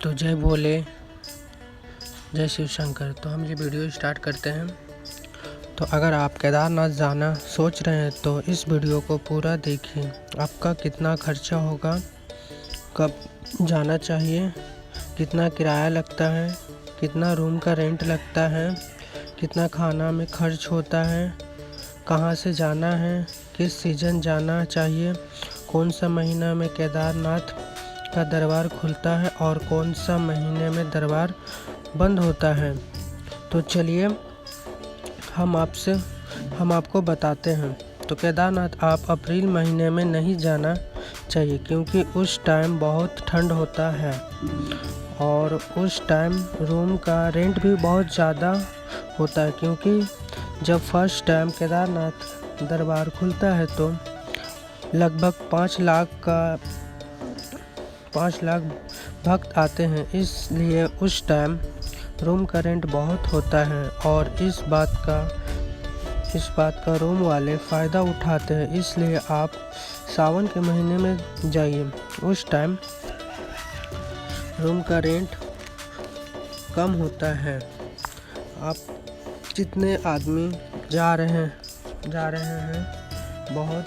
तो जय भोले, जय शिव शंकर। तो हम ये वीडियो स्टार्ट करते हैं। तो अगर आप केदारनाथ जाना सोच रहे हैं तो इस वीडियो को पूरा देखिए। आपका कितना खर्चा होगा, कब जाना चाहिए, कितना किराया लगता है, कितना रूम का रेंट लगता है, कितना खाना में खर्च होता है, कहाँ से जाना है, किस सीज़न जाना चाहिए, कौन सा महीना में केदारनाथ का दरबार खुलता है और कौन सा महीने में दरबार बंद होता है। तो चलिए हम आपको बताते हैं। तो केदारनाथ आप अप्रैल महीने में नहीं जाना चाहिए क्योंकि उस टाइम बहुत ठंड होता है और उस टाइम रूम का रेंट भी बहुत ज़्यादा होता है, क्योंकि जब फर्स्ट टाइम केदारनाथ दरबार खुलता है तो लगभग 5 लाख भक्त आते हैं, इसलिए उस टाइम रूम का रेंट बहुत होता है और इस बात का रूम वाले फ़ायदा उठाते हैं। इसलिए आप सावन के महीने में जाइए, उस टाइम रूम का रेंट कम होता है। आप जितने आदमी जा रहे हैं बहुत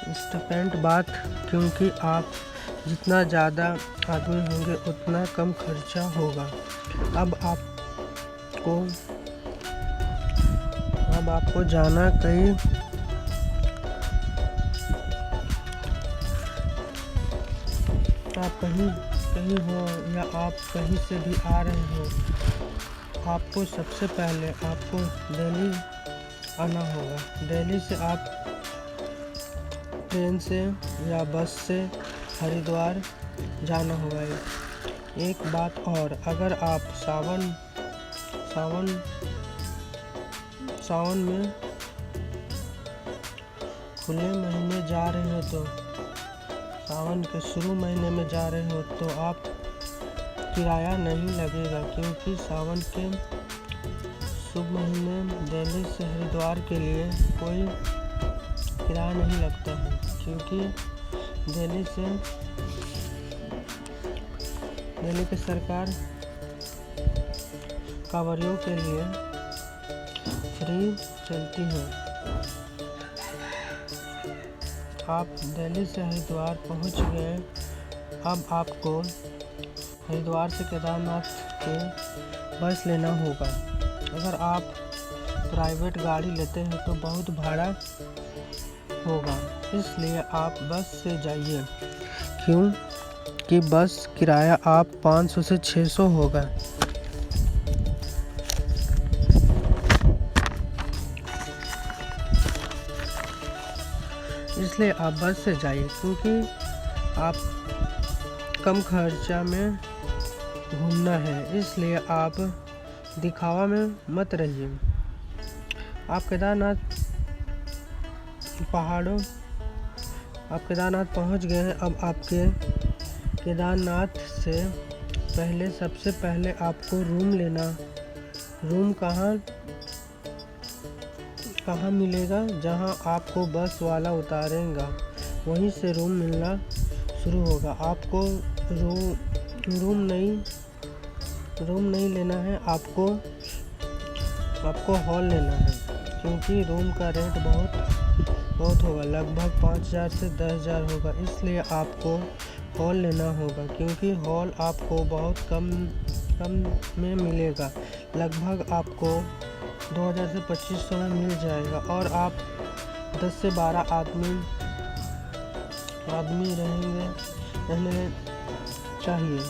इंस्टेंट बात, क्योंकि आप जितना ज़्यादा आदमी होंगे उतना कम खर्चा होगा। अब आपको जाना कहीं हो या आप कहीं से भी आ रहे हो, आपको सबसे पहले आपको दिल्ली आना होगा। दिल्ली से आप ट्रेन से या बस से हरिद्वार जाना होगा। एक बात और, अगर आप सावन में खुले महीने जा रहे हो, तो सावन के शुरू महीने में जा रहे हो तो आप किराया नहीं लगेगा, क्योंकि सावन के शुभ महीने दिल्ली से हरिद्वार के लिए कोई किराया नहीं लगता है, क्योंकि दिल्ली की सरकार कांवड़ियों के लिए फ्री चलती है। आप दिल्ली से हरिद्वार पहुंच गए। अब आपको हरिद्वार से केदारनाथ के बस लेना होगा। अगर आप प्राइवेट गाड़ी लेते हैं तो बहुत भाड़ा होगा, इसलिए आप बस से जाइए, क्योंकि बस किराया आप 500 से 600 होगा। इसलिए आप बस से जाइए, क्योंकि आप कम खर्चा में घूमना है, इसलिए आप दिखावा में मत रहिए। आप केदारनाथ पहुंच गए हैं। अब आपके केदारनाथ से पहले सबसे पहले आपको रूम कहाँ मिलेगा, जहां आपको बस वाला उतारेगा वहीं से रूम मिलना शुरू होगा। आपको रूम नहीं लेना है, आपको हॉल लेना है, क्योंकि रूम का रेंट बहुत होगा, लगभग 5,000 से 10,000 होगा। इसलिए आपको हॉल लेना होगा, क्योंकि हॉल आपको बहुत कम में मिलेगा, लगभग आपको 2,000 से 2,500 में मिल जाएगा। और आप 10 से 12 आदमी रहने चाहिए।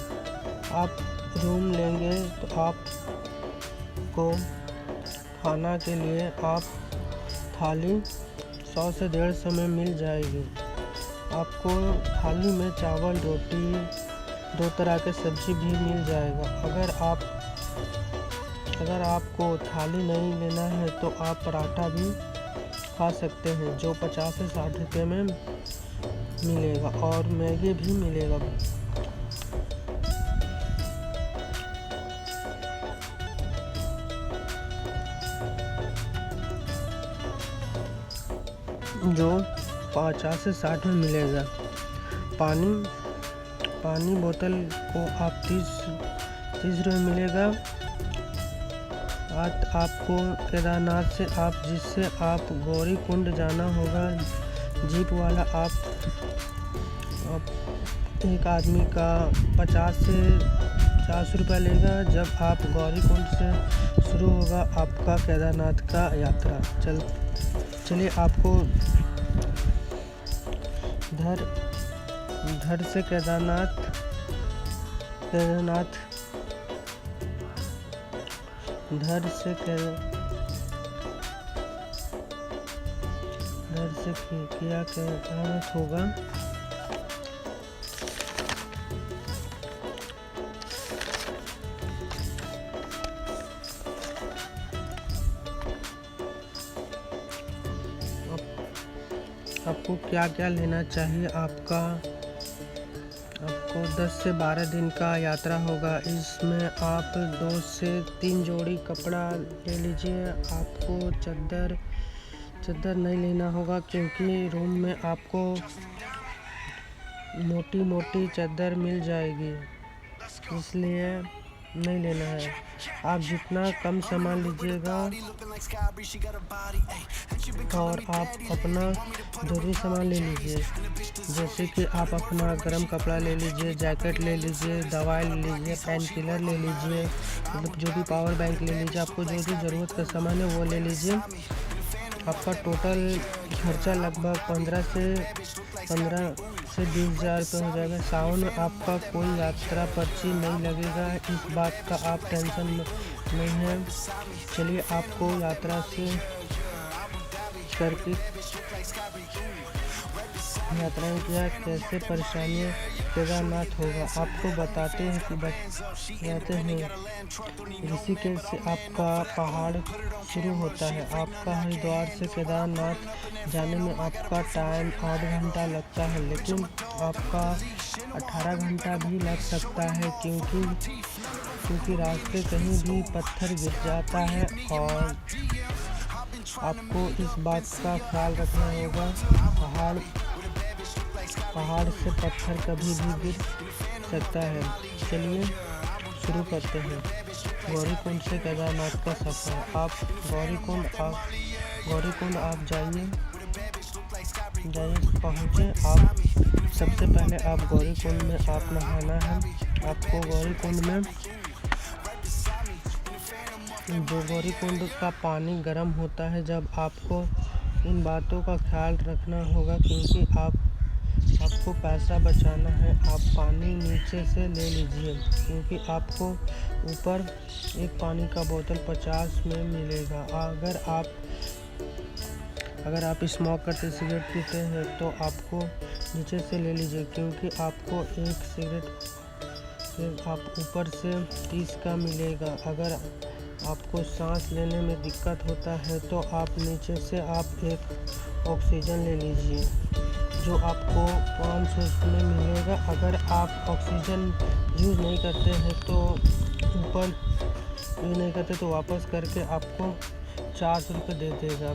आप रूम लेंगे तो आपको खाना के लिए आप थाली 100 से 150 में मिल जाएगी। आपको थाली में चावल, रोटी, 2 तरह के सब्जी भी मिल जाएगा। अगर आपको थाली नहीं लेना है तो आप पराठा भी खा सकते हैं, जो 50 से 60 रुपये में मिलेगा, और मैगी भी मिलेगा। जो 50 से 60 में मिलेगा। पानी पानी बोतल को आप 30 रुपये मिलेगा। आज आपको केदारनाथ से जिससे आप गौरी कुंड जाना होगा, जीप वाला आप एक आदमी का 50 से 40 रुपये लेगा। जब आप गौरी कुंड से शुरू होगा आपका केदारनाथ का यात्रा। चलिए आपको धर से केदारनाथ क्या केदारनाथ होगा। आपको क्या क्या लेना चाहिए। आपको 10 से 12 दिन का यात्रा होगा। इसमें आप 2 से 3 जोड़ी कपड़ा ले लीजिए। आपको चादर नहीं लेना होगा, क्योंकि रूम में आपको मोटी चादर मिल जाएगी, इसलिए नहीं लेना है। आप जितना कम सामान लीजिएगा और आप अपना जरूरी सामान ले लीजिए, जैसे कि आप अपना गर्म कपड़ा ले लीजिए, जैकेट ले लीजिए, दवाई ले लीजिए, पेन किलर ले लीजिए, मतलब जो भी पावर बैंक ले लीजिए। आपको जो भी ज़रूरत का सामान है वो ले लीजिए। आपका टोटल खर्चा लगभग 15 से 20 हज़ार रुपये हो जाएगा। सावन में आपका कोई यात्रा पर्ची नहीं लगेगा, इस बात का आप टेंशन नहीं है। चलिए आपको यात्रा से करके यात्रा किया कैसे परेशानियाँ केदारनाथ होगा आपको बताते हैं ऋषिकेश से आपका पहाड़ शुरू होता है। आपका हरिद्वार से केदारनाथ जाने में आपका टाइम 8 घंटा लगता है, लेकिन आपका 18 घंटा भी लग सकता है, क्योंकि रास्ते कहीं भी पत्थर गिर जाता है और आपको इस बात का ख्याल रखना होगा। पहाड़ से पत्थर कभी भी गिर सकता है। चलिए शुरू करते हैं गौरी कुंड से केदारनाथ का सफ़र। आप गौरी कुंड आप जाइए पहुँचे। आप सबसे पहले आप गौरी कुंड में आप नहाना है। आपको गौरी कुंड में जो गौरी कुंड का पानी गर्म होता है, जब आपको इन बातों का ख्याल रखना होगा, क्योंकि आपको पैसा बचाना है। आप पानी नीचे से ले लीजिए, क्योंकि आपको ऊपर एक पानी का बोतल 50 में मिलेगा। अगर आप स्मोक करते सिगरेट पीते हैं तो आपको नीचे से ले लीजिए, क्योंकि आपको एक सिगरेट आप ऊपर से 30 का मिलेगा। अगर आपको सांस लेने में दिक्कत होता है तो आप नीचे से आप एक ऑक्सीजन ले लीजिए, जो आपको 500 में मिलेगा। अगर आप ऑक्सीजन यूज़ नहीं करते हैं तो वापस करके आपको 400 रुपये दे देगा।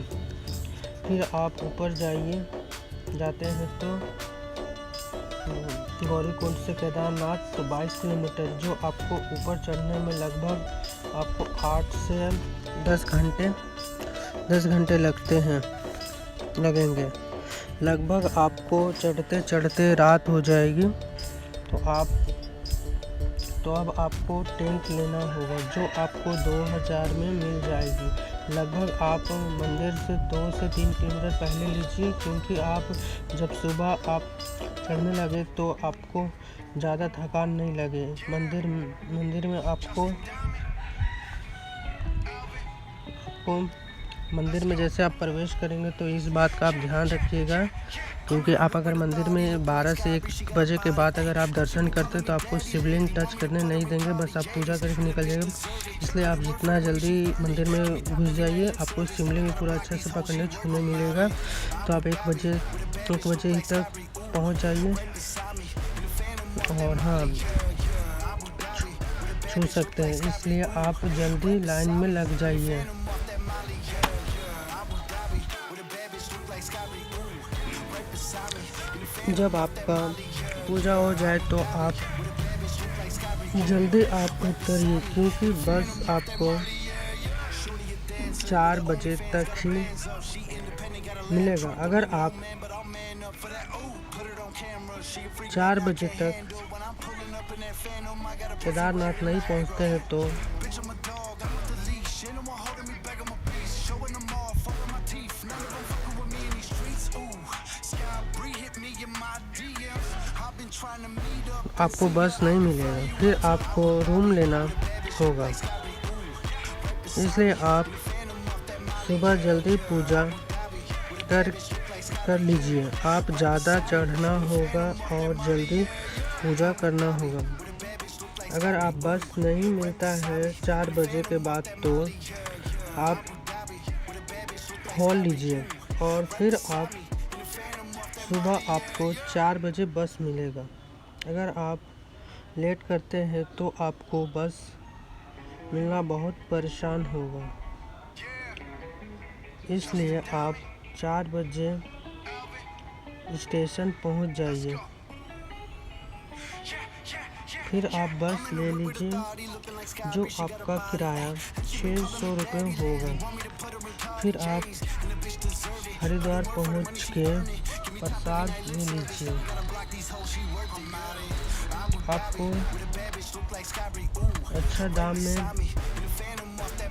फिर आप ऊपर जाते हैं तो गौरी कुंड से केदारनाथ 22 किलोमीटर, जो आपको ऊपर चढ़ने में लगभग आपको 8 से 10 घंटे लगेंगे। लगभग आपको चढ़ते रात हो जाएगी। तो अब आपको टेंट लेना होगा, जो आपको 2000 में मिल जाएगी। लगभग आप मंदिर से 2 से 3 किलोमीटर पहले लीजिए, क्योंकि आप जब सुबह आप चढ़ने लगे तो आपको ज़्यादा थकान नहीं लगे। मंदिर में आपको मंदिर में जैसे आप प्रवेश करेंगे तो इस बात का आप ध्यान रखिएगा, क्योंकि आप अगर मंदिर में 12 से 1 बजे के बाद अगर आप दर्शन करते तो आपको शिवलिंग टच करने नहीं देंगे, बस आप पूजा करके निकल जाएंगे। इसलिए आप जितना जल्दी मंदिर में घुस जाइए, आपको शिवलिंग पूरा अच्छे से पकड़ने छूने मिलेगा। तो आप 1 बजे ही तक पहुँच जाइए और हाँ छू सकते हैं, इसलिए आप जल्दी लाइन में लग जाइए। जब आपका पूजा हो जाए तो आप जल्दी आप उतरिए, क्योंकि बस आपको 4 बजे तक ही मिलेगा। अगर आप 4 बजे तक केदारनाथ नहीं पहुंचते हैं तो आपको बस नहीं मिलेगा, फिर आपको रूम लेना होगा। इसलिए आप सुबह जल्दी पूजा कर लीजिए। आप ज़्यादा चढ़ना होगा और जल्दी पूजा करना होगा। अगर आप बस नहीं मिलता है 4 बजे के बाद तो आप हॉल लीजिए और फिर आप सुबह आपको 4 बजे बस मिलेगा। अगर आप लेट करते हैं तो आपको बस मिलना बहुत परेशान होगा। इसलिए आप 4 बजे स्टेशन पहुंच जाइए, फिर आप बस ले लीजिए जो आपका किराया 600 रुपये होगा। फिर आप हरिद्वार पहुंच के प्रसाद ले लीजिए। आपको अच्छा दाम में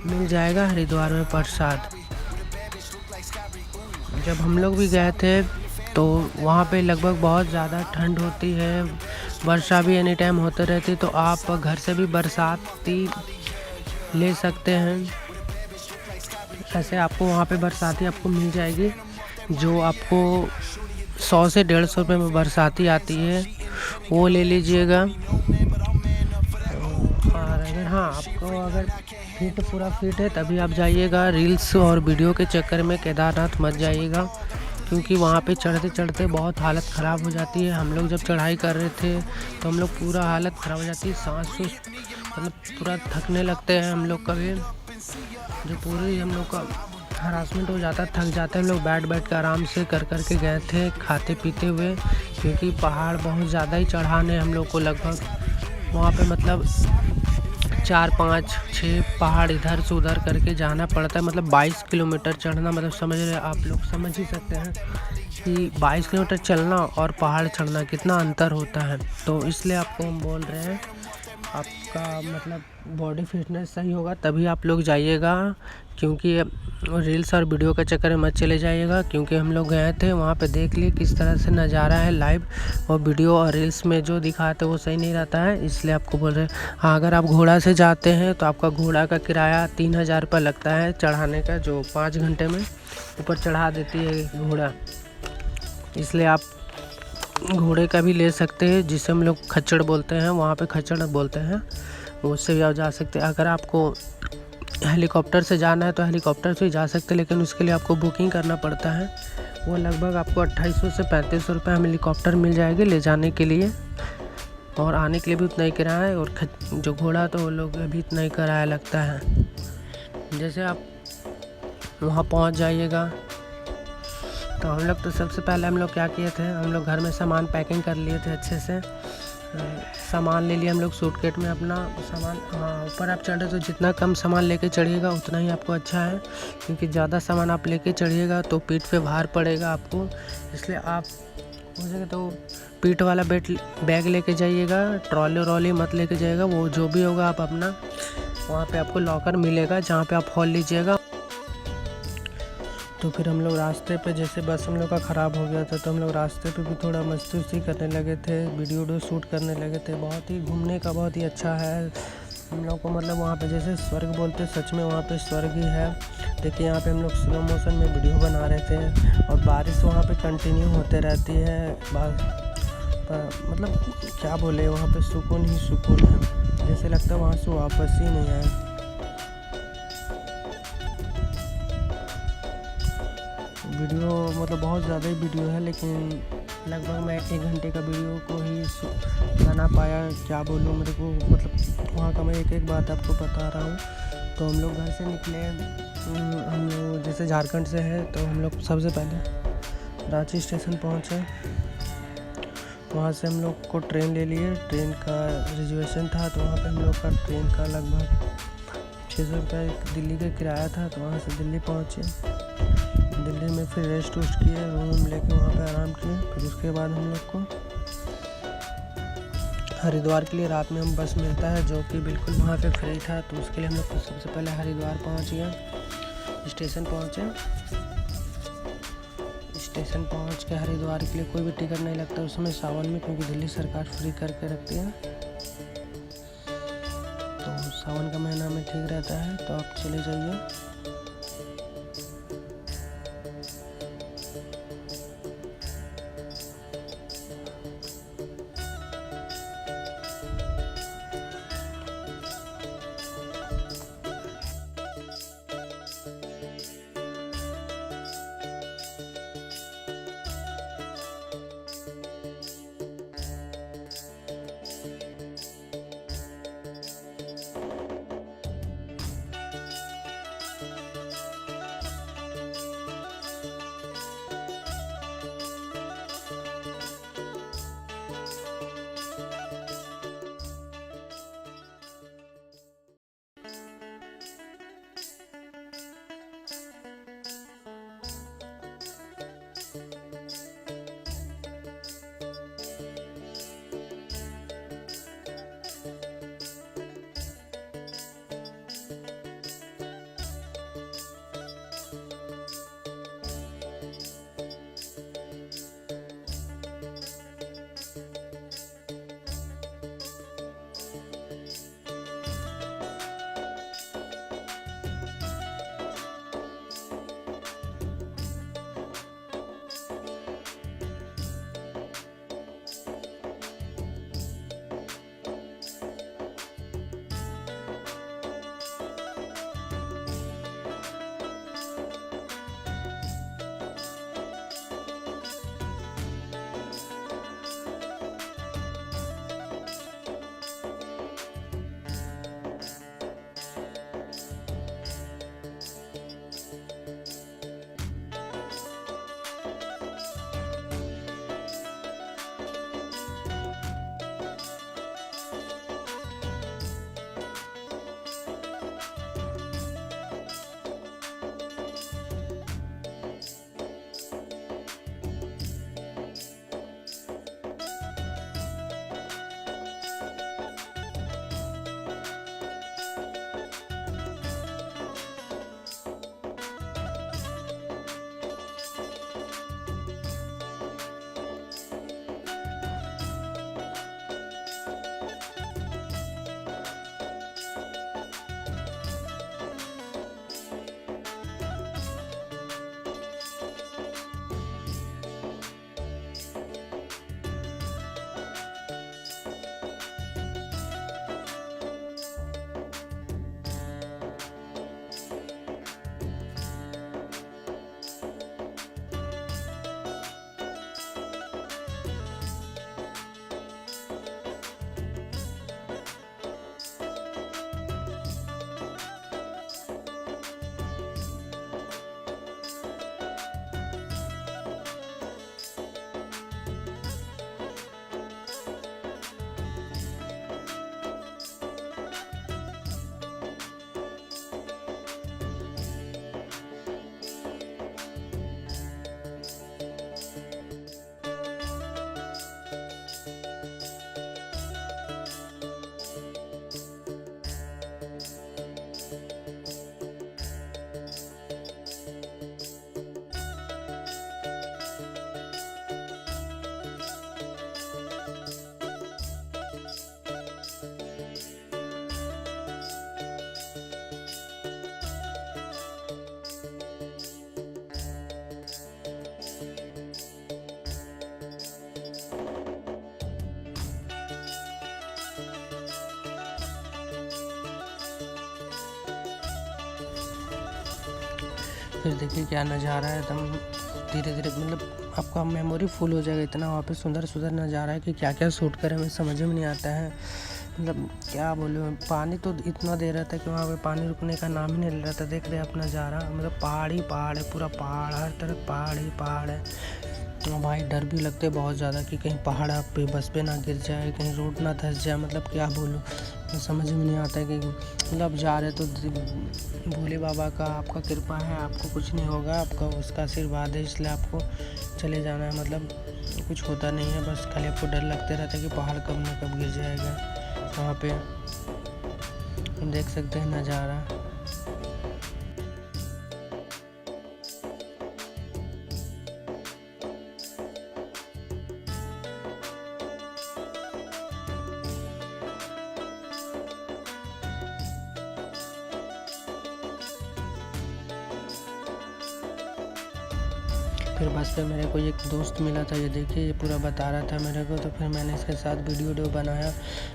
मिल जाएगा हरिद्वार में प्रसाद। जब हम लोग भी गए थे तो वहाँ पे लगभग बहुत ज़्यादा ठंड होती है, वर्षा भी एनी टाइम होते रहती, तो आप घर से भी बरसाती ले सकते हैं। ऐसे आपको वहाँ पे बरसाती आपको मिल जाएगी, जो आपको 100 से 150 रुपये में बरसाती आती है, वो ले लीजिएगा। और अगर हाँ आपको अगर पूरा फिट है तभी आप जाइएगा। रील्स और वीडियो के चक्कर में केदारनाथ मत जाइएगा, क्योंकि वहाँ पे चढ़ते चढ़ते बहुत हालत ख़राब हो जाती है। हम लोग जब चढ़ाई कर रहे थे तो हम लोग पूरा हालत ख़राब हो जाती है, सांस मतलब पूरा थकने लगते हैं हम लोग का भी, जो पूरी हम लोग का हरासमेंट हो जाता, थक जाते हैं हम लोग। बैठ के आराम से कर के गए थे खाते पीते हुए, क्योंकि पहाड़ बहुत ज़्यादा ही चढ़ाने हम लोग को लगभग वहाँ पे मतलब 4, 5, 6 पहाड़ इधर से उधर करके जाना पड़ता है। मतलब 22 किलोमीटर चढ़ना, मतलब समझ रहे आप लोग, समझ ही सकते हैं कि 22 किलोमीटर चलना और पहाड़ चढ़ना कितना अंतर होता है। तो इसलिए आपको हम बोल रहे हैं, आपका मतलब बॉडी फिटनेस सही होगा तभी आप लोग जाइएगा, क्योंकि रील्स और वीडियो के चक्कर में मत चले जाइएगा। क्योंकि हम लोग गए थे वहाँ पे, देख लिए किस तरह से नज़ारा है लाइव, और वीडियो और रील्स में जो दिखाते वो सही नहीं रहता है, इसलिए आपको बोल रहे हैं। हाँ, अगर आप घोड़ा से जाते हैं तो आपका घोड़ा का किराया 3000 रुपये लगता है चढ़ाने का, जो 5 घंटे में ऊपर चढ़ा देती है घोड़ा। इसलिए आप घोड़े का भी ले सकते हैं, जिसे हम लोग खच्चड़ बोलते हैं, वहाँ पे खच्चड़ बोलते हैं, उससे भी आप जा सकते हैं। अगर आपको हेलीकॉप्टर से जाना है तो हेलीकॉप्टर से जा सकते हैं, लेकिन उसके लिए आपको बुकिंग करना पड़ता है। वो लगभग आपको 2800 से 3500 रुपये में हेलीकॉप्टर मिल जाएगी ले जाने के लिए, और आने के लिए भी उतना ही किराया है। और जो घोड़ा तो वो लोग भी इतना ही किराया लगता है। जैसे आप वहाँ पहुँच जाइएगा तो हम लोग तो सबसे पहले हम लोग क्या किए थे, हम लोग घर में सामान पैकिंग कर लिए थे अच्छे से। सामान ले लिया हम लोग सूटकेस में अपना सामान। हाँ, ऊपर आप चढ़े तो जितना कम सामान लेके चढ़िएगा उतना ही आपको अच्छा है, क्योंकि ज़्यादा सामान आप लेके चढ़िएगा तो पीठ पे भार पड़ेगा आपको। इसलिए आप हो सके तो पीठ वाला बैग लेके जाइएगा, ट्रॉली मत लेके जाइएगा। वो जो भी होगा आप अपना वहाँ पे आपको लॉकर मिलेगा जहाँ पे आप हॉल लीजिएगा। तो फिर हम लोग रास्ते पे, जैसे बस हम लोग का ख़राब हो गया था तो हम लोग रास्ते पे भी थोड़ा मस्ती उस्ती करने लगे थे, वीडियो शूट करने लगे थे। बहुत ही घूमने का बहुत ही अच्छा है हम लोग को, मतलब वहाँ पे जैसे स्वर्ग बोलते, सच में वहाँ पे स्वर्ग ही है। देखिए यहाँ पे हम लोग स्लो मोशन में वीडियो बना रहे थे, और बारिश वहाँ पे कंटिन्यू होते रहती है। मतलब क्या बोले, वहाँ पे सुकून ही सुकून है, जैसे लगता है वहाँ से वापस ही नहीं आए। वीडियो मतलब बहुत ज़्यादा ही वीडियो है, लेकिन लगभग मैं 1 घंटे का वीडियो को ही बना पाया। क्या बोलूँ, मेरे को मतलब वहाँ का मैं एक बात आपको बता रहा हूँ। तो हम लोग घर से निकले, हम लोग जैसे झारखंड से है, तो हम लोग सबसे पहले रांची स्टेशन पहुँचे। वहाँ से हम लोग को ट्रेन ले लिए। ट्रेन का रिजर्वेशन था तो वहाँ पे हम लोग का ट्रेन का लगभग 600 रुपये दिल्ली का किराया था। तो वहाँ से दिल्ली पहुँचे। दिल्ली में फिर रेस्ट वेस्ट किए, रूम लेके वहाँ पे आराम किए। फिर उसके बाद हम लोग को हरिद्वार के लिए रात में हम बस मिलता है जो कि बिल्कुल वहाँ पे फ्री था। तो उसके लिए हम लोग सबसे पहले हरिद्वार पहुँच गए। स्टेशन पहुँचे। स्टेशन पहुँच के हरिद्वार के लिए कोई भी टिकट नहीं लगता उस समय सावन में, क्योंकि दिल्ली सरकार फ्री करके रखती है। तो सावन का महीना में ठीक रहता है, तो आप चले जाइए। फिर देखिए क्या नज़ारा है, एकदम धीरे धीरे मतलब आपका मेमोरी फुल हो जाएगा। इतना वहाँ पे सुंदर सुंदर नज़ारा है कि क्या क्या शूट करें हमें समझ में नहीं आता है। मतलब क्या बोलूँ, पानी तो इतना दे रहा था कि वहाँ पे पानी रुकने का नाम ही नहीं ले रहा था। देख रहे हैं आप नज़ारा, मतलब पहाड़ ही पहाड़ है, पूरा पहाड़, हर तरफ पहाड़ ही पहाड़ है। भाई डर भी लगते बहुत ज़्यादा कि कहीं पहाड़ पे बस पे ना गिर जाए, कहीं रोड ना धंस जाए। मतलब क्या बोलूँ, तो समझ में नहीं आता है कि मतलब जा रहे तो भोले बाबा का आपका कृपा है, आपको कुछ नहीं होगा, आपका उसका आशीर्वाद है, इसलिए आपको चले जाना है। मतलब कुछ होता नहीं है, बस खाली आपको डर लगते रहता है कि पहाड़ कब न कब गिर जाएगा। वहाँ पे देख सकते हैं नज़ारा। फिर बस पे मेरे को एक दोस्त मिला था, ये देखिए ये पूरा बता रहा था मेरे को, तो फिर मैंने इसके साथ वीडियो बनाया।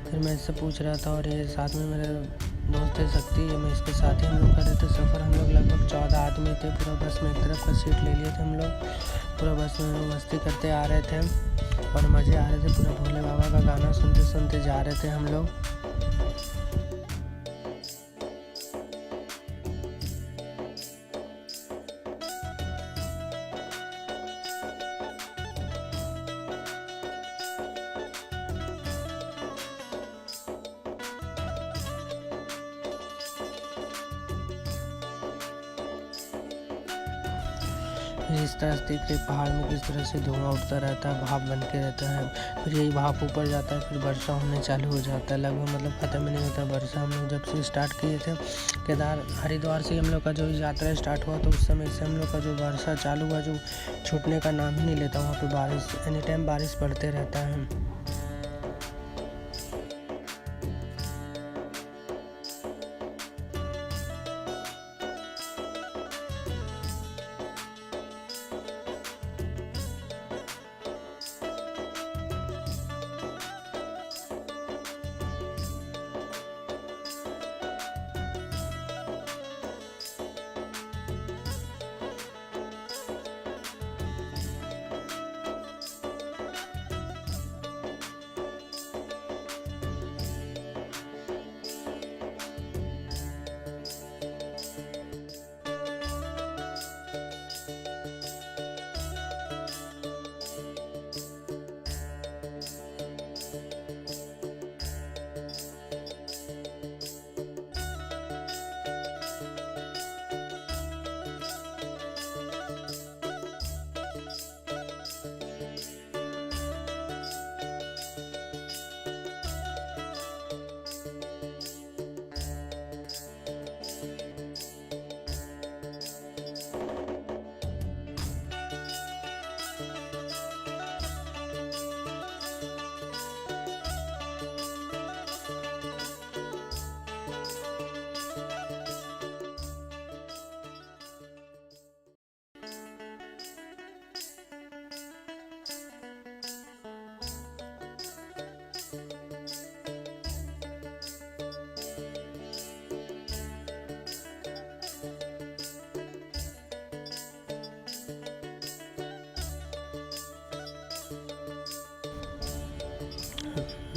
फिर मैं इससे पूछ रहा था और ये साथ में मेरे दोस्त है शक्ति, मैं इसके साथ ही हम लोग कर रहे थे सफ़र। हम लोग लगभग 14 आदमी थे। पूरा बस में एक तरफ का सीट ले लिए थे हम लोग। पूरा बस में मस्ती करते आ रहे थे और मज़े आ रहे थे। पूरा भोले बाबा का गाना सुनते सुनते जा रहे थे हम लोग। इस तरह से देख रहे पहाड़ में किस तरह से धुआं उठता रहता है, भाप बन के रहता है। फिर यही भाप ऊपर जाता है, फिर वर्षा होने चालू हो जाता है। लगभग मतलब ख़त्म ही नहीं होता वर्षा। हम लोग जब से स्टार्ट किए थे हरिद्वार से हम लोग का जो यात्रा स्टार्ट हुआ, तो उस समय से हम लोग का जो वर्षा चालू हुआ, जो छूटने का नाम ही नहीं लेता। वहाँ पर बारिश एनी टाइम बारिश पड़ते रहता है।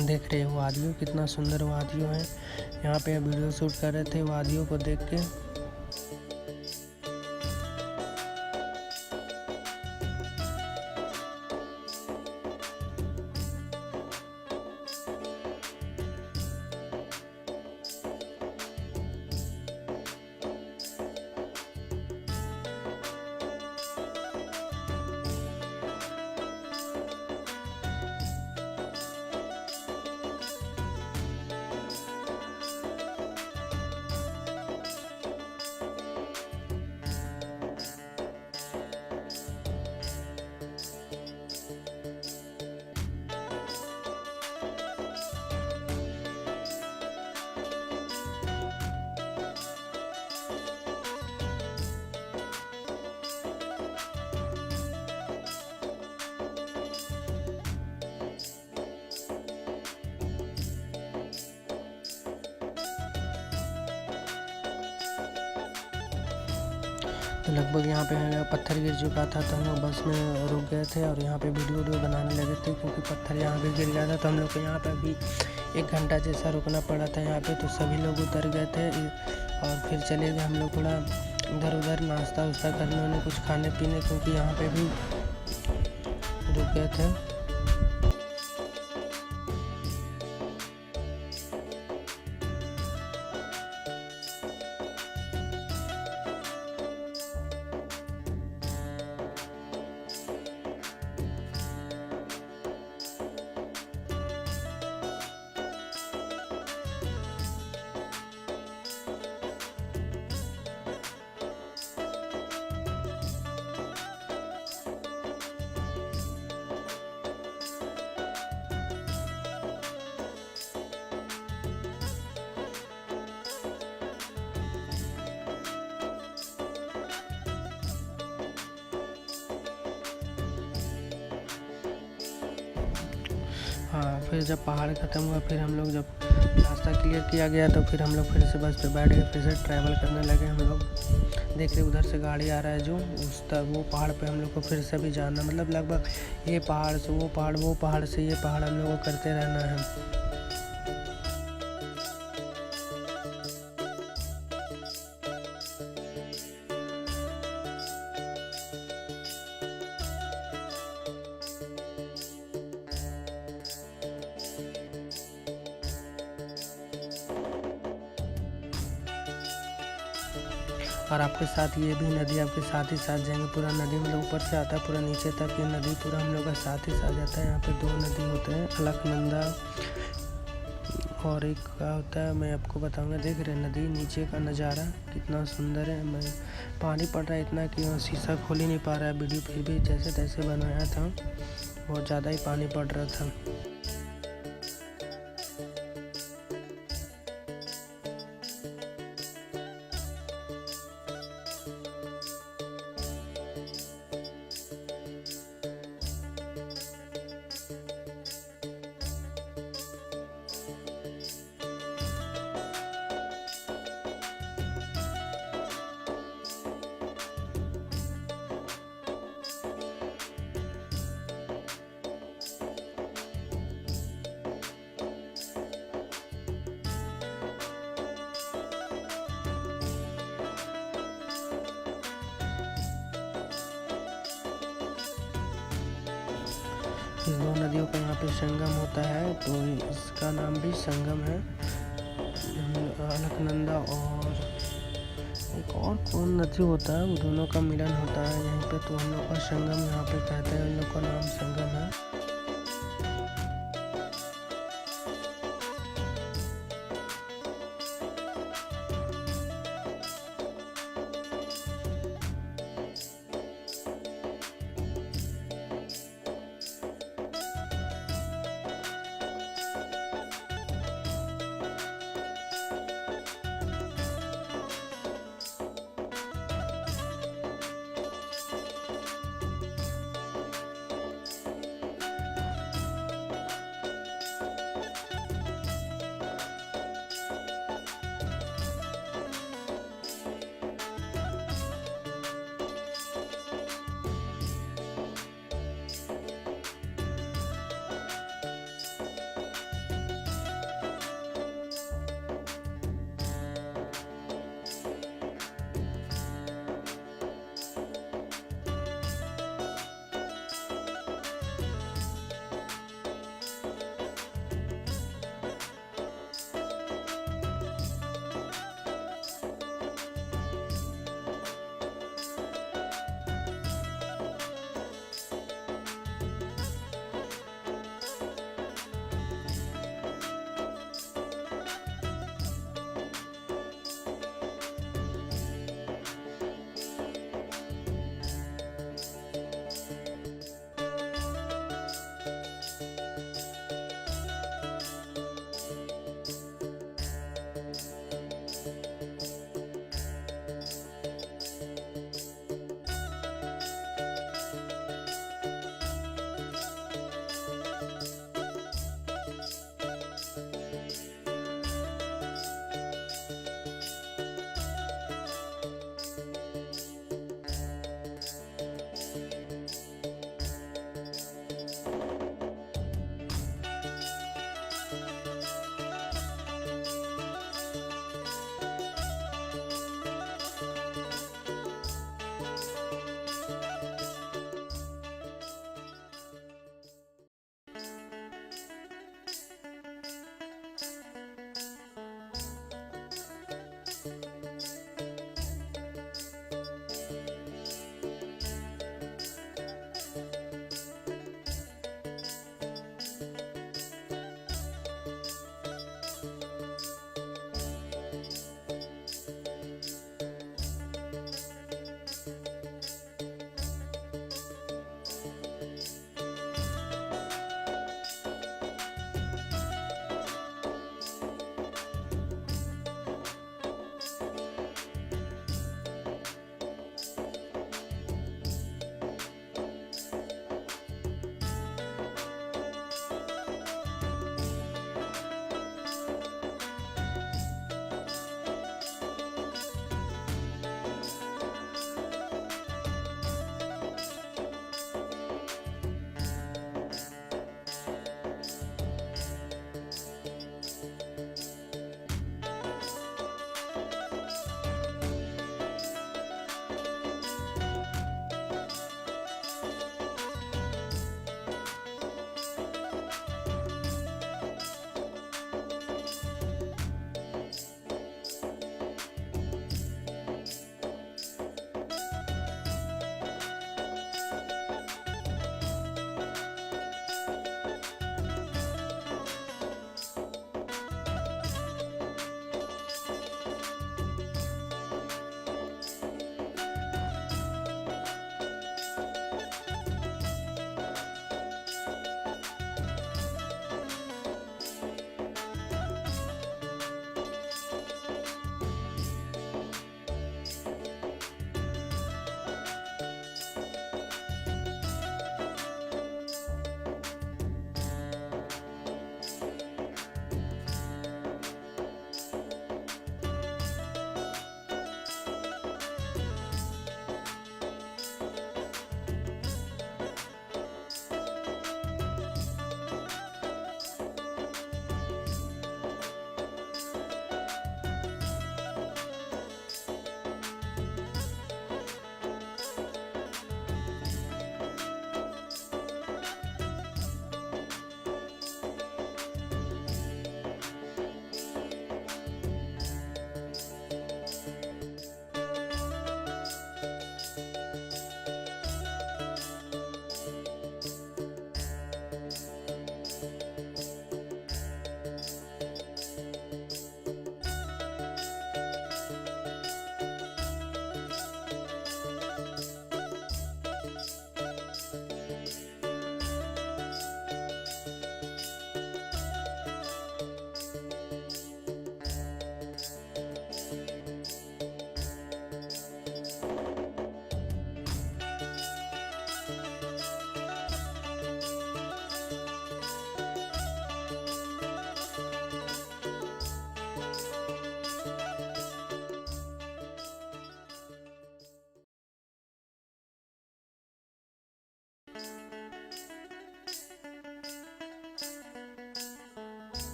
देख रहे हो वादियों, कितना सुंदर वादियों है। यहाँ पे वीडियो शूट कर रहे थे वादियों को देख के। तो लगभग यहाँ पे पत्थर गिर चुका था, तो हम लोग बस में रुक गए थे और यहाँ पे वीडियो बनाने लगे थे, क्योंकि पत्थर यहाँ पे गिर गया था। तो हम लोग को यहाँ पे अभी 1 घंटा जैसा रुकना पड़ा था यहाँ पे। तो सभी लोग उतर गए थे और फिर चले गए हम लोग थोड़ा इधर उधर नाश्ता वास्ता करने उन्हें कुछ खाने पीने, क्योंकि यहाँ पे भी रुके थे। हाँ, फिर जब पहाड़ ख़त्म हुआ, फिर हम लोग जब रास्ता क्लियर किया गया तो फिर हम लोग फिर से बस पे बैठ गए, फिर से ट्रैवल करने लगे। हम लोग देख रहे उधर से गाड़ी आ रहा है जो उस तक वो पहाड़ पे हम लोग को फिर से भी जाना, मतलब लगभग ये पहाड़ से वो पहाड़, वो पहाड़ से ये पहाड़ हम लोग को करते रहना है। और आपके साथ ये भी नदी आपके साथ ही साथ जाएंगे। पूरा नदी मतलब ऊपर से आता है पूरा नीचे तक, ये नदी पूरा हम लोग का साथ ही साथ जाता है। यहाँ पे 2 नदी होते हैं, अलकनंदा और एक क्या होता है मैं आपको बताऊंगा। देख रहे नदी नीचे का नज़ारा कितना सुंदर है। मैं पानी पड़ रहा है इतना कि शीशा खोल ही नहीं पा रहा है वीडियो, फिर भी जैसे तैसे बनाया था, बहुत ज़्यादा ही पानी पड़ रहा था। इस 2 नदियों का यहाँ पे संगम होता है, तो इसका नाम भी संगम है। अलकनंदा और एक और कौन नदी होता है, वो दोनों का मिलन होता है यहीं पे, तो हम लोग का संगम यहाँ पे कहते हैं, इन लोग का नाम संगम है।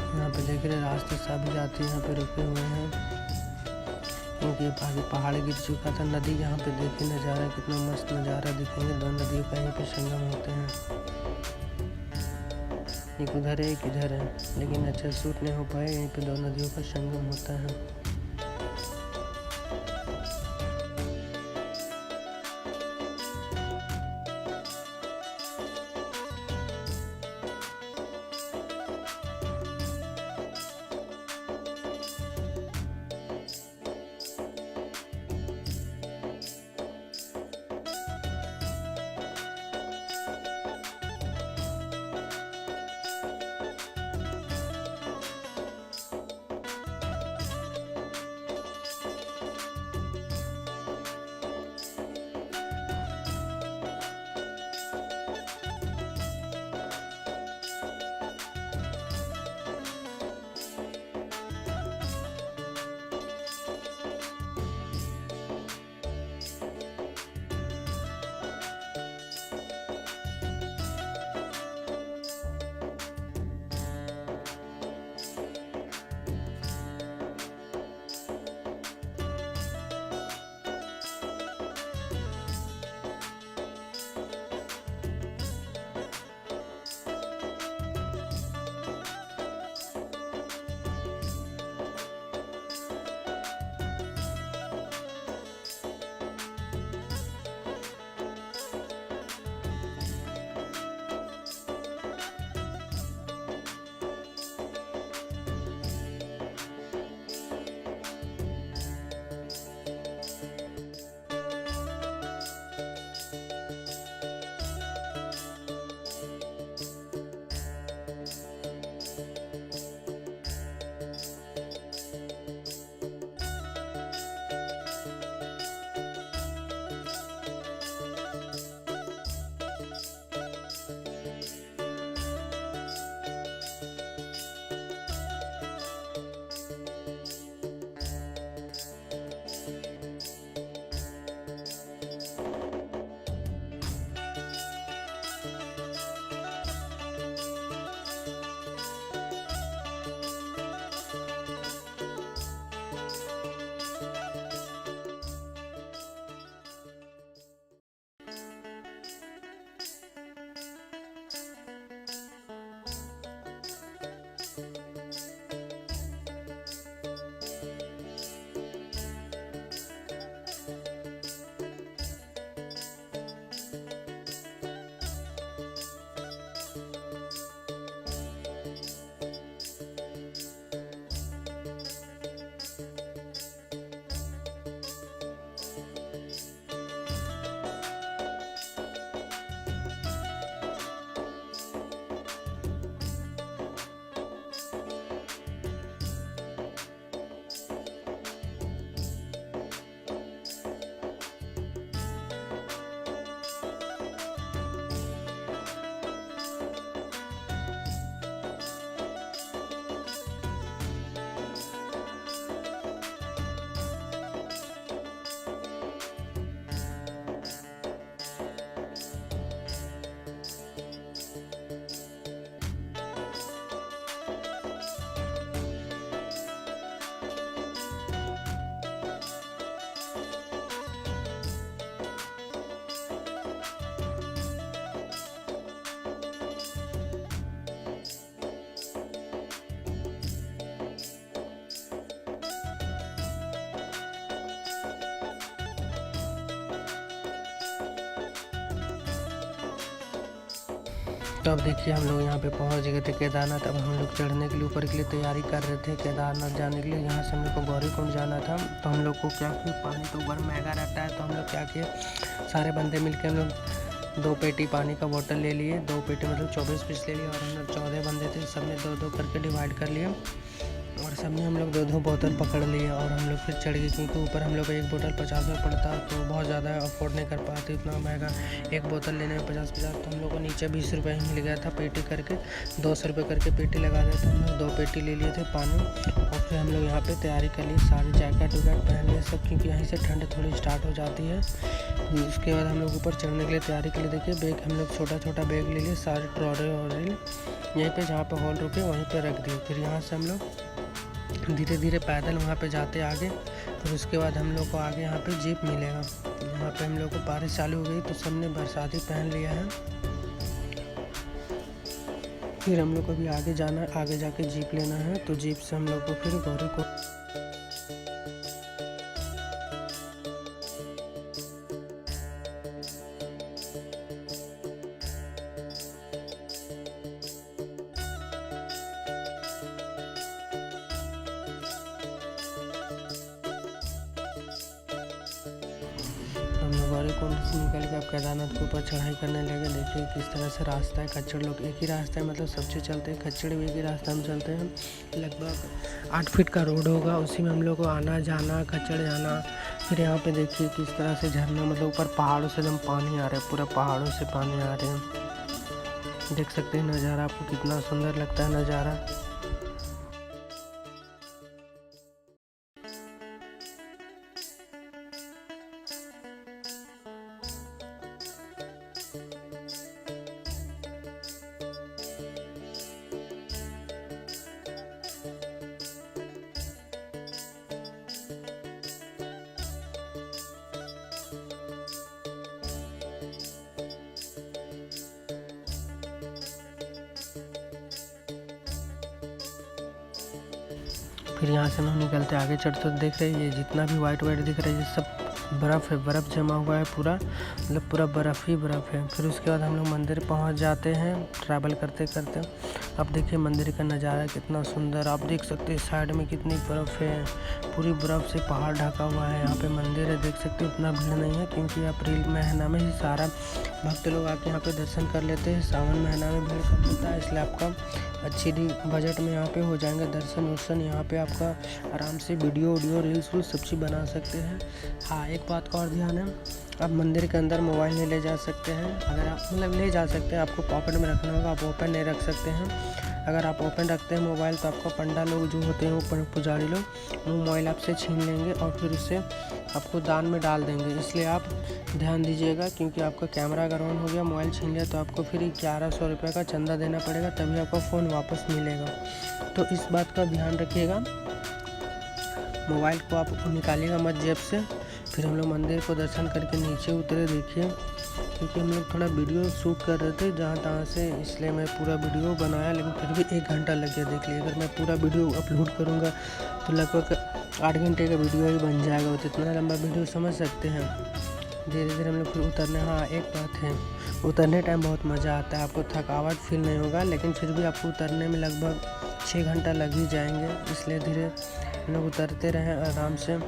यहाँ पे देख रहे रास्ते सभी जाते यहाँ पे रुके हुए हैं क्योंकि आगे पहाड़ गिर चुका था। नदी यहाँ पे देखिए नज़ारा, कितना मस्त नज़ारा दिखेंगे। दो नदियों का यहीं पे संगम होते हैं, एक उधर है एक इधर है, लेकिन अच्छा शूट नहीं हो पाए। यहीं पे दो नदियों का संगम होता है। तो अब देखिए हम लोग यहाँ पे पहुँच गए थे केदारनाथ। अब हम लोग चढ़ने के लिए ऊपर के लिए तैयारी कर रहे थे केदारनाथ जाने के लिए। यहाँ से हम लोग को गौरीकुंड जाना था। तो हम लोग को क्या कि पानी तो ऊपर महंगा रहता है, तो हम लोग क्या किए, सारे बंदे मिल के हम लोग 2 पेटी पानी का बोतल ले लिए। 2 पेटी मतलब 24 पीस ले लिए, और हम लोग 14 बंदे थे, सब ने 2-2 करके डिवाइड कर लिए, और सब ने हम लोग 2-2 बोतल पकड़ लिए। और हम लोग फिर चढ़ गए, क्योंकि ऊपर हम लोग को एक बोतल 50 में पड़ता, तो बहुत ज़्यादा अफोर्ड नहीं कर पाते इतना महंगा एक बोतल लेने में 50-50। तो हम लोग को नीचे 20 रुपये ही मिल गया था पेटी करके, 200 रुपये करके पेटी लगा दिया था। हम लोग 2 पेटी ले लिए थे पानी, और फिर हम लोग यहाँ पे तैयारी कर ली, सारी जैकेट वैकेट पहन लिए सब, क्योंकि यहीं से ठंड थोड़ी स्टार्ट हो जाती है। उसके बाद हम लोग ऊपर चढ़ने के लिए तैयारी के लिए देखिए बैग हम लोग छोटा बैग ले लिए, सारे ट्रॉले और यहीं पे जहाँ पे हॉल रुके वहीं पे रख दिए। फिर यहाँ से हम लोग धीरे धीरे पैदल वहाँ पे जाते आगे। फिर उसके बाद हम लोग को आगे यहाँ पे जीप मिलेगा। यहाँ पे हम लोग को बारिश चालू हो गई, तो सब ने बरसाती पहन लिया है। फिर हम लोग को भी आगे जाना है, आगे जाके जीप लेना है, तो जीप से हम लोग को फिर गौरीकुंड गौरीकुंड से निकल के अब केदारनाथ के ऊपर चढ़ाई करने लगे। देखिए किस तरह से रास्ता है, खच्चड़ लोग एक ही रास्ता है, मतलब सबसे चलते हैं, खच्चड़ भी एक ही रास्ता में चलते हैं। लगभग 8 फीट का रोड होगा, उसी में हम लोग को आना जाना, खच्चड़ जाना। फिर यहाँ पे देखिए किस तरह से झरना, मतलब ऊपर पहाड़ों से एकदम पानी आ रहा है, पूरा पहाड़ों से पानी आ रहे हैं। देख सकते हैं नज़ारा, आपको कितना सुंदर लगता है नज़ारा। फिर यहाँ से हम निकलते आगे चढ़ते, तो देख रहे हैं ये जितना भी वाइट दिख रहा है, ये सब बर्फ़ है, बर्फ़ जमा हुआ है पूरा, मतलब पूरा बर्फ़ ही बर्फ़ है। फिर उसके बाद हम लोग मंदिर पहुँच जाते हैं ट्रैवल करते करते। अब देखिए मंदिर का नज़ारा कितना सुंदर, आप देख सकते हैं साइड में कितनी बर्फ़ है, पूरी बर्फ़ से पहाड़ ढका हुआ है। यहाँ पे मंदिर है, देख सकते हैं उतना भीड़ नहीं है, क्योंकि अप्रैल महीना में ही सारा भक्त लोग आके यहाँ पे दर्शन कर लेते हैं। सावन महीना में भीड़ कम होता है, इसलिए आपका अच्छी बजट में यहाँ पे हो जाएंगे दर्शन वर्शन। यहाँ पे आपका आराम से वीडियो रील्स सब चीज़ बना सकते हैं। हाँ, एक बात का और ध्यान है, आप मंदिर के अंदर मोबाइल नहीं ले जा सकते हैं। अगर आप मतलब ले जा सकते हैं, आपको पॉकेट में रखना होगा, आप ओपन नहीं रख सकते हैं। अगर आप ओपन रखते हैं मोबाइल, तो आपका पंडा लोग जो होते हैं, वो पुजारी लोग, वो मोबाइल आपसे छीन लेंगे और फिर उसे आपको दान में डाल देंगे। इसलिए आप ध्यान दीजिएगा, क्योंकि आपका कैमरा अगर ऑन हो गया, मोबाइल छीन लिया, तो आपको फिर 1100 रुपये का चंदा देना पड़ेगा, तभी आपका फ़ोन वापस मिलेगा। तो इस बात का ध्यान रखिएगा, मोबाइल को आप निकालिएगा मत जेब से। फिर हम लोग मंदिर को दर्शन करके नीचे उतरे। देखिए, क्योंकि हम लोग थोड़ा वीडियो शूट कर रहे थे जहाँ तहाँ से, इसलिए मैं पूरा वीडियो बनाया, लेकिन फिर भी 1 घंटा लग गया। देख लिए, अगर मैं पूरा वीडियो अपलोड करूँगा तो लगभग 8 घंटे का वीडियो ही बन जाएगा, तो इतना लंबा वीडियो समझ सकते हैं। धीरे धीरे हम लोग फिर उतरने, हाँ एक बात है, उतरने टाइम बहुत मज़ा आता है, आपको थकावट फील नहीं होगा, लेकिन फिर भी आपको उतरने में लगभग 6 घंटा लग ही जाएंगे। इसलिए धीरे हम लोग उतरते रहें आराम से।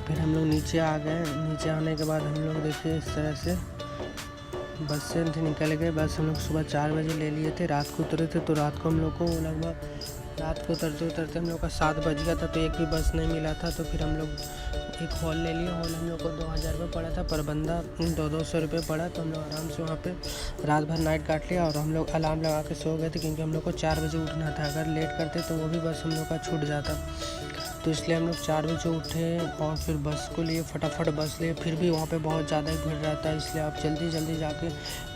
फिर हम लोग नीचे आ गए। नीचे आने के बाद हम लोग देखिए इस तरह से बस से निकल गए। बस हम लोग सुबह 4 बजे ले लिए थे, रात को उतरे थे, तो रात को हम लोग को लगभग रात को उतरते उतरते हम लोग का 7 बज गया था, तो एक भी बस नहीं मिला था। तो फिर हम लोग एक हॉल ले लिए। हॉल हम लोग को 2000 रुपये पड़ा था, पर बंदा 200 रुपये पड़ा। तो हम लोग आराम से वहाँ पे रात भर नाइट काट लिया, और हम लोग अलार्म लगा के सो गए थे, क्योंकि हम लोग को 4 बजे उठना था। अगर लेट करते तो वो भी बस हम लोग का छूट जाता। तो इसलिए हम लोग 4 बजे उठे और फिर बस को लिए, फटाफट बस लिए। फिर भी वहाँ पे बहुत ज़्यादा भीड़ रहता है, इसलिए आप जल्दी जल्दी जाके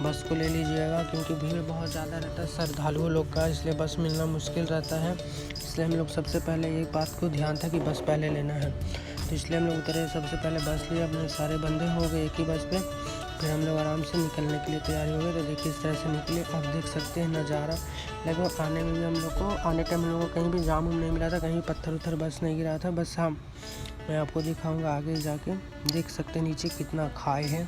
बस को ले लीजिएगा, क्योंकि भीड़ बहुत ज़्यादा रहता है श्रद्धालुओं लोग का, इसलिए बस मिलना मुश्किल रहता है। इसलिए हम लोग सबसे पहले ये बात को ध्यान था कि बस पहले लेना है, तो इसलिए हम लोग उतरे, सबसे पहले बस लिए। अपने सारे बंदे हो गए एक ही बस पे, फिर हम लोग आराम से निकलने के लिए तैयारी हो गए। तो देखिए इस तरह से निकले, आप देख सकते हैं नज़ारा। लगभग आने में भी हम लोग को, आने टाइम हम लोगों को कहीं भी जाम उम नहीं मिला था, कहीं पत्थर उत्थर बस नहीं गिरा था। बस हाँ, मैं आपको दिखाऊंगा आगे जाके। देख सकते हैं नीचे कितना खाई है,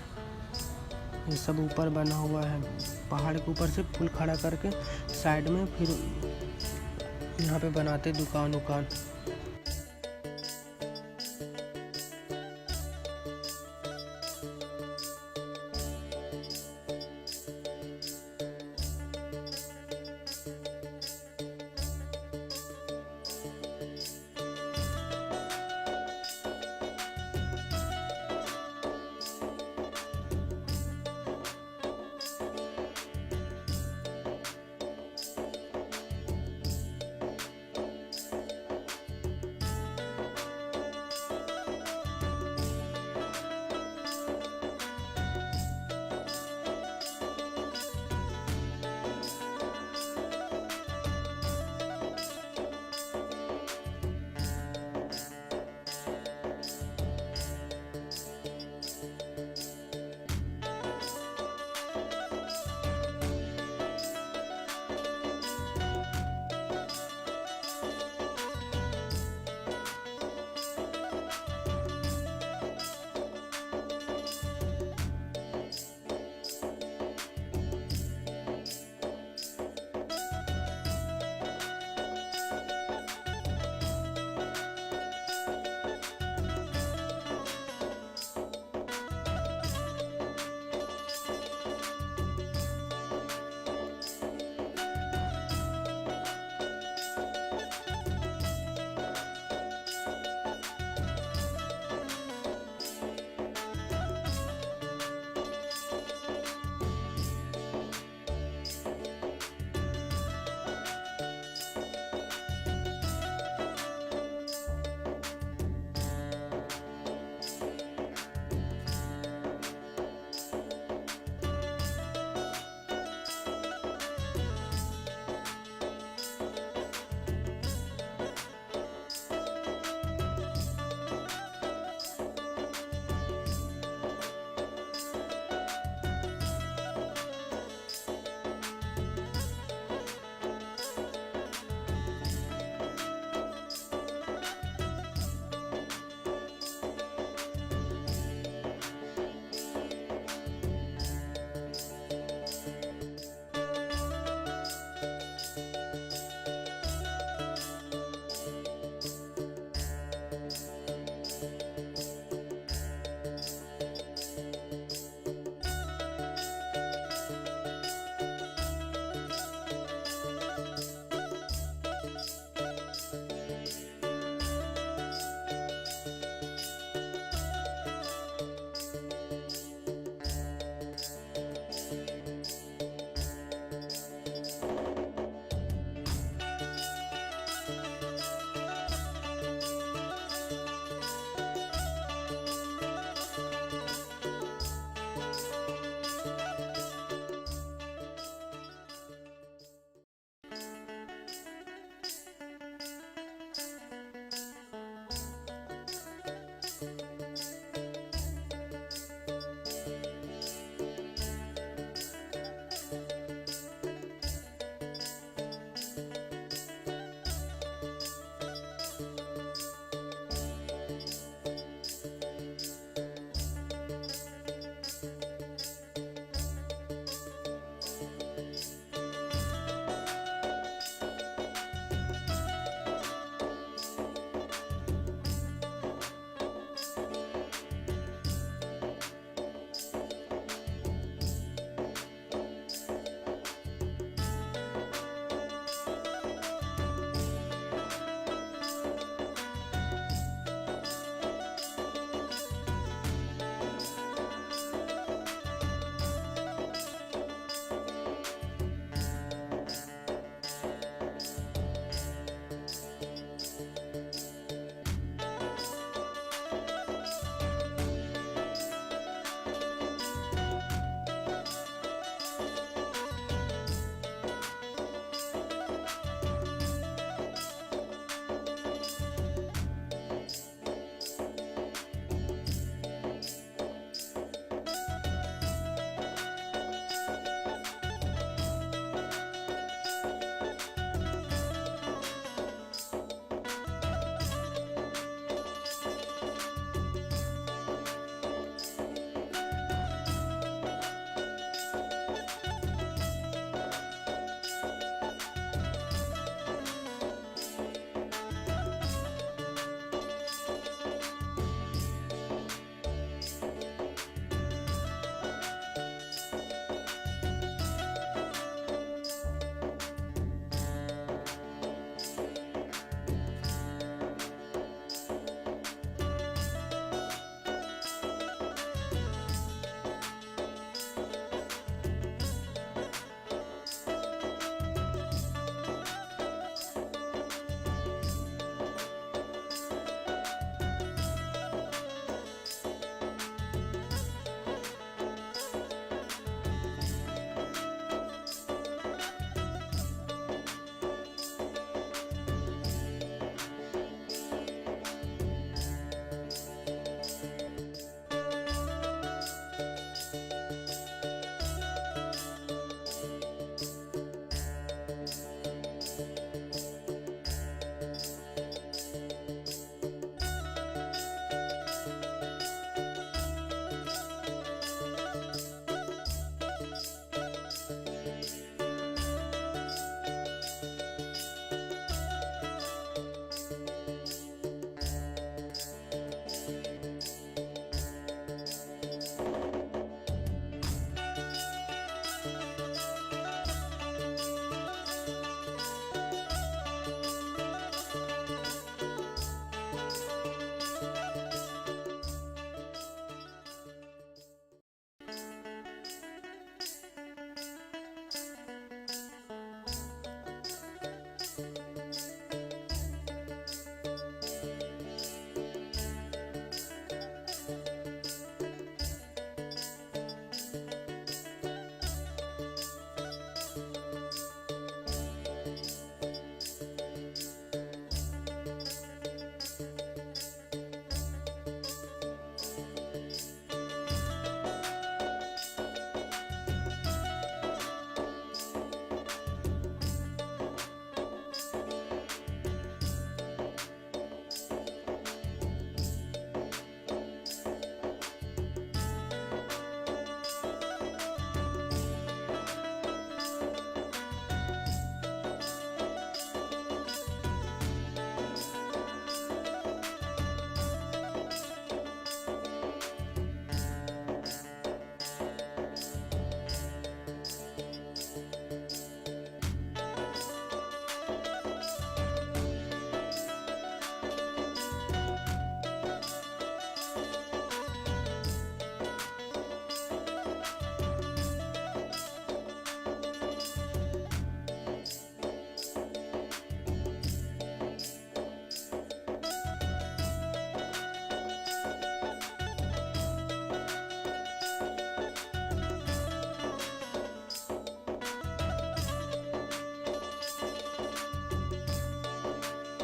ये सब ऊपर बना हुआ है, पहाड़ के ऊपर से पुल खड़ा करके साइड में फिर यहाँ पे बनाते दुकान उकान।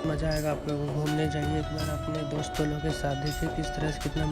मज़ा आएगा आप लोगों को। घूमने जाइए एक बार अपने दोस्तों लोगों के साथ, देखिए किस तरह से कितना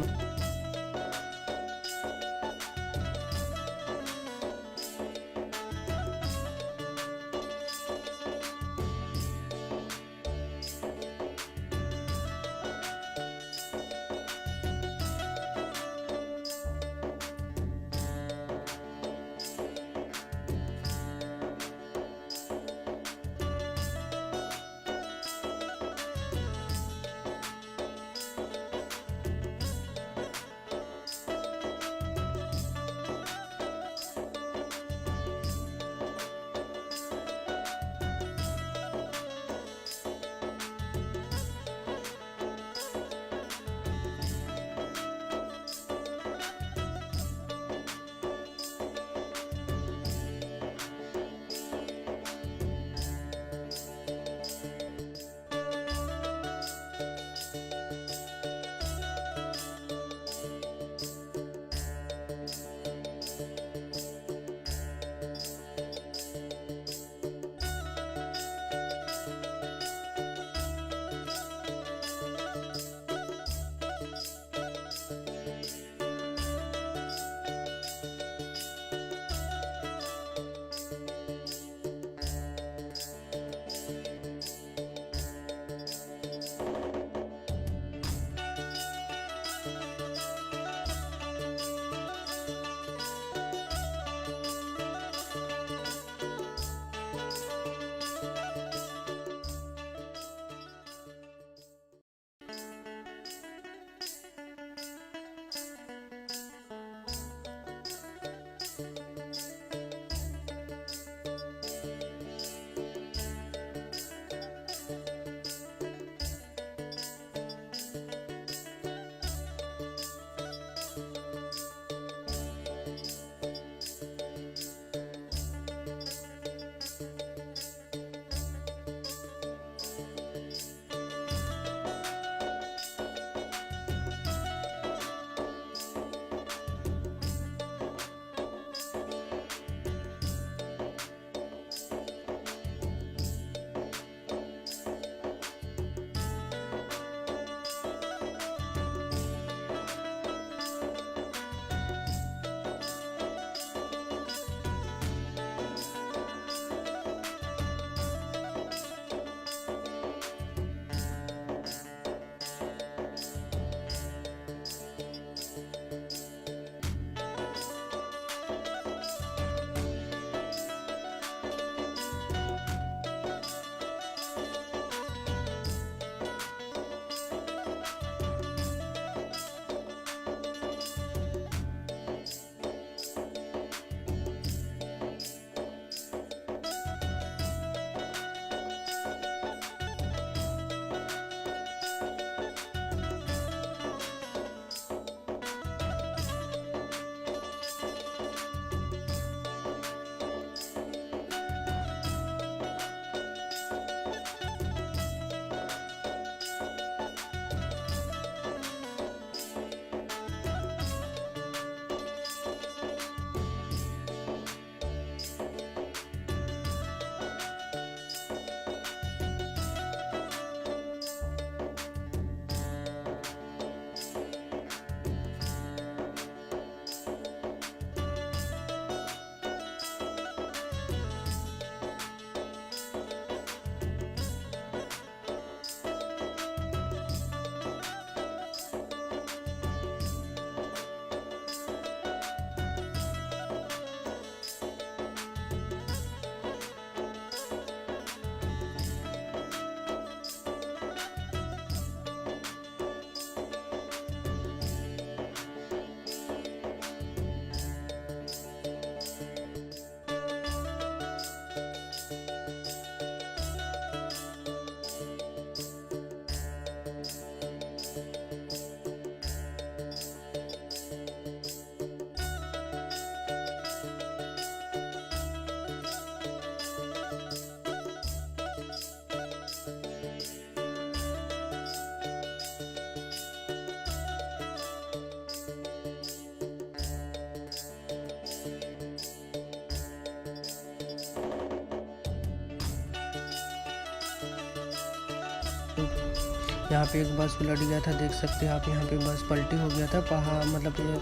यहाँ पे एक बस उलट गया था, देख सकते हैं आप। यहाँ पे बस पलटी हो गया था, पहाड़ मतलब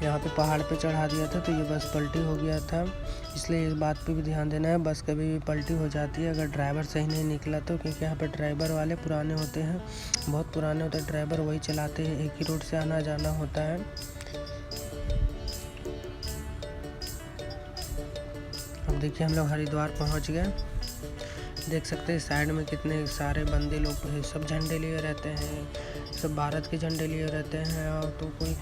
यहाँ पे पहाड़ पे चढ़ा दिया था तो ये बस पलटी हो गया था। इसलिए इस बात पे भी ध्यान देना है, बस कभी भी पलटी हो जाती है अगर ड्राइवर सही नहीं निकला तो, क्योंकि यहाँ पे ड्राइवर वाले पुराने होते हैं, बहुत पुराने होते हैं ड्राइवर, वही चलाते हैं, एक ही रोड से आना जाना होता है। अब देखिए हम लोग हरिद्वार पहुँच गए। देख सकते हैं साइड में कितने सारे बंदे लोग सब झंडे लिए रहते हैं, सब भारत के झंडे लिए रहते हैं, और तो कोई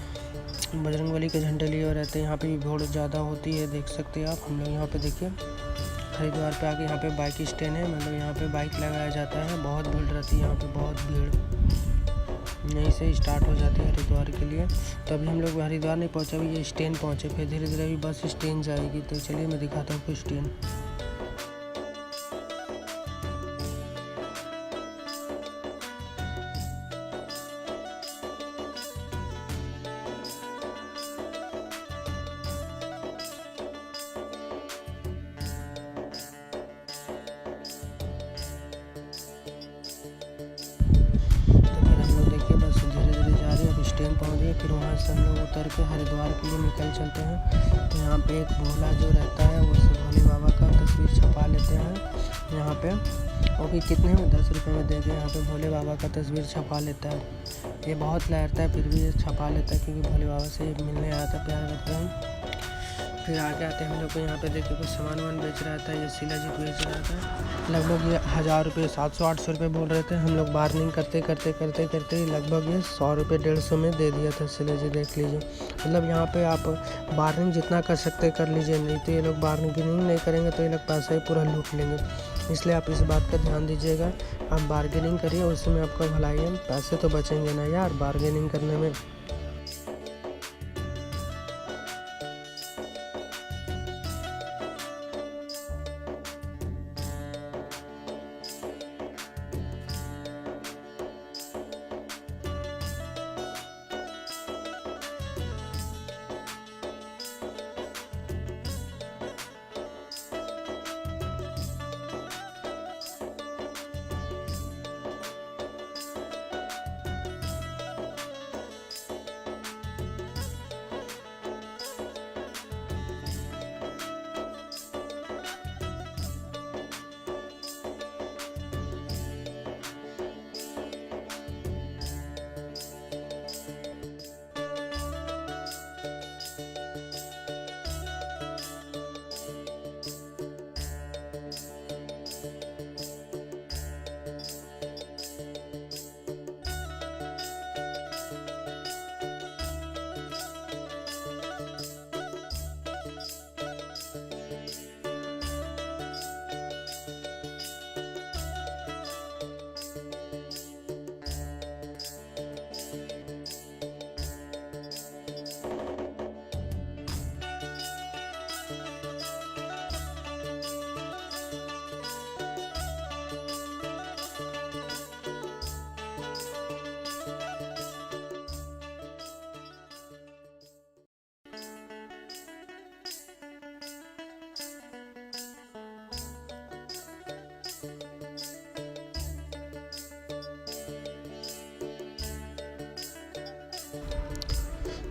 बजरंगबली के झंडे लिए रहते हैं। यहाँ पे भी भीड़ ज़्यादा होती है, देख सकते हैं आप। हम लोग यहाँ पे देखिए हरिद्वार पे आके, यहाँ पे बाइक स्टैंड है, मतलब यहाँ पे बाइक लगाया जाता है। बहुत भीड़ रहती है यहाँ पे, बहुत भीड़ यहीं से स्टार्ट हो जाती है हरिद्वार के लिए। तो अभी हम लोग हरिद्वार नहीं पहुँचे, अभी ये स्टैंड पहुँचे, फिर धीरे धीरे अभी बस स्टैंड जाएगी। तो चलिए मैं दिखाता हूँ आपको स्टैंड। स्टैंड पहुँच गए, फिर वहाँ से हम लोग उतर के हरिद्वार के लिए निकल चलते हैं। तो यहाँ पे एक भोला जो रहता है वो से भोले बाबा का तस्वीर छपा लेते हैं यहाँ पे, वो भी कितने में 10 रुपये में दे के यहाँ पे भोले बाबा का तस्वीर छपा लेता है। ये बहुत लहरता है फिर भी ये छपा लेता है, क्योंकि भोले बाबा से मिलने आया था, प्यार करता है। फिर आगे आते हैं हम लोग को, यहाँ पे देखिए कुछ सामान वामान बेच रहा था, ये शिलाजीत बेच रहा था। लगभग ये 1000 रुपये 700-800 रुपये बोल रहे थे। हम लोग बार्गेनिंग करते लगभग ये 100 रुपये 150 में दे दिया था शिलाजीत, देख लीजिए। मतलब यहाँ पे आप बार्गेनिंग जितना कर सकते कर लीजिए, नहीं तो ये लोग बार्गेनिंग नहीं करेंगे तो ये लोग पैसा ही पूरा लूट लेंगे। इसलिए आप इस बात का ध्यान दीजिएगा, आप बार्गेनिंग करिए, उसमें आपका भलाई है, पैसे तो बचेंगे ना यार बार्गेनिंग करने में।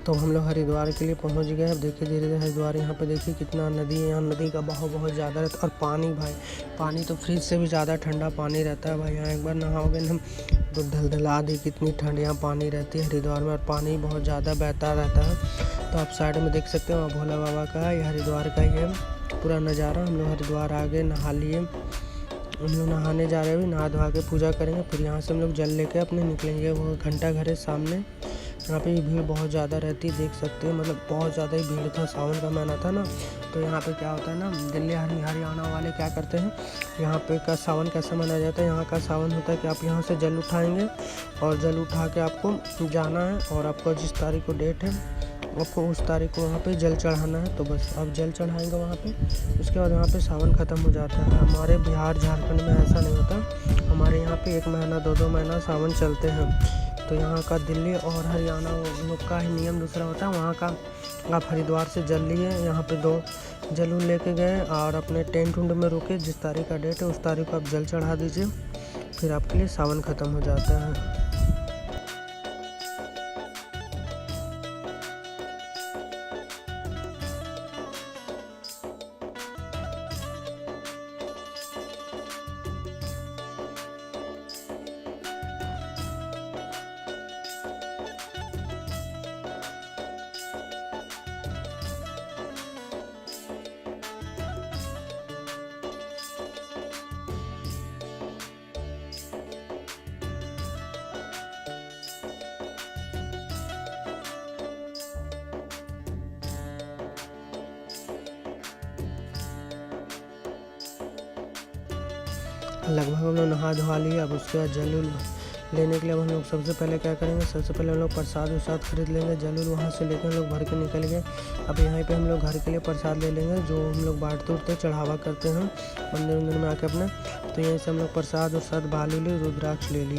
तो हम लोग हरिद्वार के लिए पहुंच गए। अब देखिए धीरे धीरे हरिद्वार, यहाँ पे देखिए कितना नदी है, यहाँ नदी का बहाव बहुत ज़्यादा रहता है। और पानी भाई, पानी तो फ्रिज से भी ज़्यादा ठंडा पानी रहता है भाई। यहाँ एक बार नहाओगे ना तो धलधला दी, कितनी ठंड यहाँ पानी रहती है हरिद्वार में, और पानी बहुत ज़्यादा बहता रहता है। तो आप साइड में देख सकते हो भोला बाबा का, ये हरिद्वार का ही है पूरा नज़ारा। हम लोग हरिद्वार आ गए, नहा लिए, हम लोग नहाने जा रहे हैं, नहा धोवा के पूजा करेंगे, फिर यहाँ से हम लोग जल लेके अपने निकलेंगे। वो घंटा घर है सामने, यहाँ पे भीड़ बहुत ज़्यादा रहती है, देख सकते हैं, मतलब बहुत ज़्यादा ही भीड़ था। सावन का महीना था ना, तो यहाँ पे क्या होता है ना, दिल्ली हरियाणा वाले क्या करते हैं, यहाँ पे का सावन कैसे मनाया जाता है। यहाँ का सावन होता है कि आप यहाँ से जल उठाएंगे, और जल उठा के आपको जाना है, और आपका जिस तारीख को डेट है आपको उस तारीख को वहाँ पे जल चढ़ाना है। तो बस आप जल चढ़ाएंगे वहाँ पे, उसके बाद वहाँ पे सावन ख़त्म हो जाता है। हमारे बिहार झारखंड में ऐसा नहीं होता, हमारे यहाँ पे 1 महीना 2-2 महीना सावन चलते हैं। तो यहाँ का दिल्ली और हरियाणा लोग का ही नियम दूसरा होता है। वहाँ का आप हरिद्वार से जल लिए, यहाँ पे 2 जल लेके गए और अपने टेंट उंट में रुके, जिस तारीख का डेट है उस तारीख को आप जल चढ़ा दीजिए, फिर आपके लिए सावन ख़त्म हो जाता है। लगभग हम लोग नहा धोवा लिए। अब उसके बाद जल उल लेने के लिए अब हम लोग सबसे पहले क्या करेंगे, सबसे पहले हम लोग प्रसाद उरसाद खरीद लेंगे। जल उल वहाँ से लेकर हम लोग भर के निकल गए। अब यहाँ पे हम लोग घर के लिए प्रसाद ले लेंगे, जो हम लोग बांटते उठते चढ़ावा करते हैं मंदिर में आके अपने। तो यहीं से हम लोग प्रसाद उरसाद बालू ले रुद्राक्ष ले लिए।